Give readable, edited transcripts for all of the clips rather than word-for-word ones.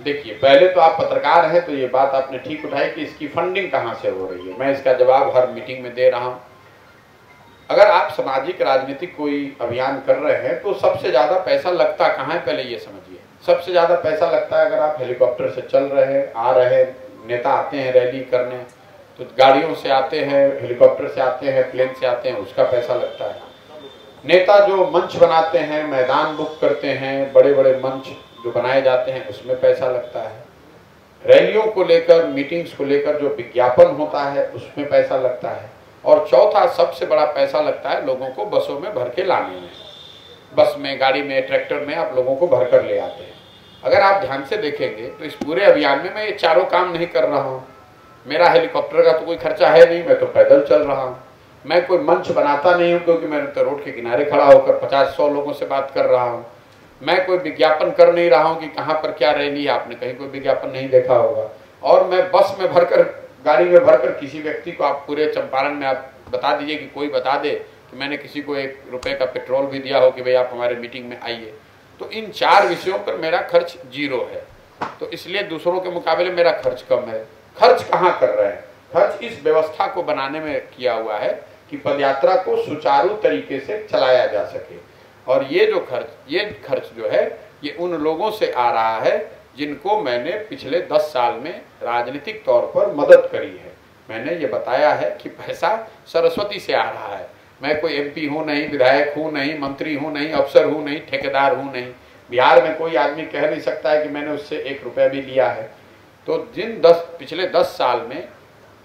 देखिए, पहले तो आप पत्रकार हैं तो ये बात आपने ठीक उठाई कि इसकी फंडिंग कहाँ से हो रही है। मैं इसका जवाब हर मीटिंग में दे रहा हूँ। अगर आप सामाजिक राजनीतिक कोई अभियान कर रहे हैं तो सबसे ज़्यादा पैसा लगता कहाँ है, पहले ये समझिए। सबसे ज़्यादा पैसा लगता है अगर आप हेलीकॉप्टर से चल रहे हैं, आ रहे हैं, नेता आते हैं रैली करने, तो गाड़ियों से आते हैं, हेलीकॉप्टर से आते हैं, प्लेन से आते हैं, उसका पैसा लगता है। नेता जो मंच बनाते हैं, मैदान बुक करते हैं, बड़े बड़े मंच जो बनाए जाते हैं, उसमें पैसा लगता है। रैलियों को लेकर, मीटिंग्स को लेकर जो विज्ञापन होता है उसमें पैसा लगता है। और चौथा सबसे बड़ा पैसा लगता है लोगों को बसों में भर के लाने में। बस में, गाड़ी में, ट्रैक्टर में आप लोगों को भर कर ले आते हैं। अगर आप ध्यान से देखेंगे तो इस पूरे अभियान में मैं ये चारों काम नहीं कर रहा हूँ। मेरा हेलीकॉप्टर का तो कोई खर्चा है नहीं, मैं तो पैदल चल रहा हूँ। मैं कोई मंच बनाता नहीं हूँ क्योंकि मैं तो रोड के किनारे खड़ा होकर 50-100 लोगों से बात कर रहा हूँ। मैं कोई विज्ञापन कर नहीं रहा हूँ कि कहाँ पर क्या रैली है, आपने कहीं कोई विज्ञापन नहीं देखा होगा। और मैं बस में भरकर, गाड़ी में भरकर, किसी व्यक्ति को आप पूरे चंपारण में आप बता दीजिए कि कोई बता दे कि मैंने किसी को 1 रुपये का पेट्रोल भी दिया हो कि भाई आप हमारे मीटिंग में आइए। तो इन 4 विषयों पर मेरा खर्च 0 है। तो इसलिए दूसरों के मुकाबले मेरा खर्च कम है। खर्च कहाँ कर रहे हैं? खर्च इस व्यवस्था को बनाने में किया हुआ है कि पदयात्रा को सुचारू तरीके से चलाया जा सके। और ये खर्च जो है ये उन लोगों से आ रहा है जिनको मैंने पिछले 10 साल में राजनीतिक तौर पर मदद करी है। मैंने ये बताया है कि पैसा सरस्वती से आ रहा है। मैं कोई MP हूँ नहीं, विधायक हूँ नहीं, मंत्री हूँ नहीं, अफसर हूँ नहीं, ठेकेदार हूँ नहीं। बिहार में कोई आदमी कह नहीं सकता है कि मैंने उससे 1 रुपया भी लिया है। तो पिछले 10 साल में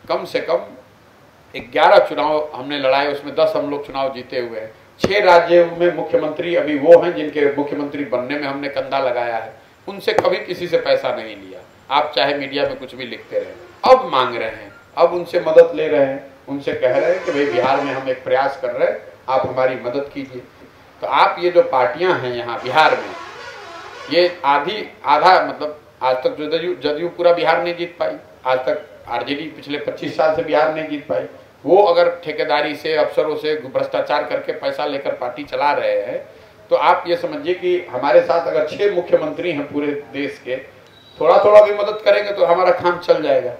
कम से कम 11 चुनाव हमने लड़ाए, उसमें 10 हम लोग चुनाव जीते हुए हैं। 6 राज्यों में मुख्यमंत्री अभी वो हैं जिनके मुख्यमंत्री बनने में हमने कंधा लगाया है। उनसे कभी किसी से पैसा नहीं लिया। आप चाहे मीडिया में कुछ भी लिखते रहे। अब मांग रहे हैं, अब उनसे मदद ले रहे हैं, उनसे कह रहे हैं कि भाई बिहार में हम एक प्रयास कर रहे हैं, आप हमारी मदद कीजिए। तो आप ये जो पार्टियां हैं यहाँ बिहार में, ये आधा मतलब आज तक जदयू पूरा बिहार नहीं जीत पाई। आज तक RJD पिछले 25 साल से बिहार नहीं जीत पाई। वो अगर ठेकेदारी से, अफसरों से भ्रष्टाचार करके पैसा लेकर पार्टी चला रहे हैं, तो आप ये समझिए कि हमारे साथ अगर 6 मुख्यमंत्री हैं पूरे देश के, थोड़ा थोड़ा भी मदद करेंगे तो हमारा काम चल जाएगा।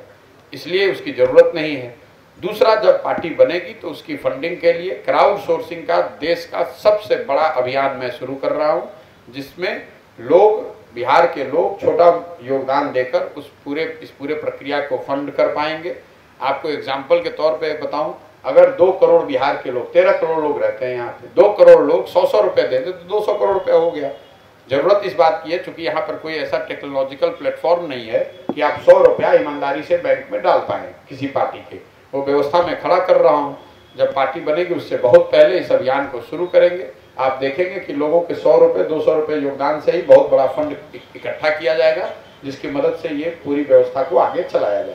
इसलिए उसकी ज़रूरत नहीं है। दूसरा, जब पार्टी बनेगी तो उसकी फंडिंग के लिए क्राउड सोर्सिंग का देश का सबसे बड़ा अभियान मैं शुरू कर रहा हूँ, जिसमें बिहार के लोग छोटा योगदान देकर इस पूरे प्रक्रिया को फंड कर पाएंगे। आपको एग्जाम्पल के तौर पे बताऊं, अगर 2 करोड़ बिहार के लोग, 13 करोड़ लोग रहते हैं यहाँ पे, 2 करोड़ लोग 100-100 रुपये दे दे तो 200 करोड़ रुपये हो गया। जरूरत इस बात की है चूंकि यहाँ पर कोई ऐसा टेक्नोलॉजिकल प्लेटफॉर्म नहीं है कि आप 100 रुपया ईमानदारी से बैंक में डाल पाएँ किसी पार्टी के। वो व्यवस्था मैं खड़ा कर रहा हूँ। जब पार्टी बनेगी उससे बहुत पहले इस अभियान को शुरू करेंगे। आप देखेंगे कि लोगों के 100 रुपये 200 रुपये योगदान से ही बहुत बड़ा फंड इकट्ठा किया जाएगा, जिसकी मदद से ये पूरी व्यवस्था को आगे चलाया जाएगा।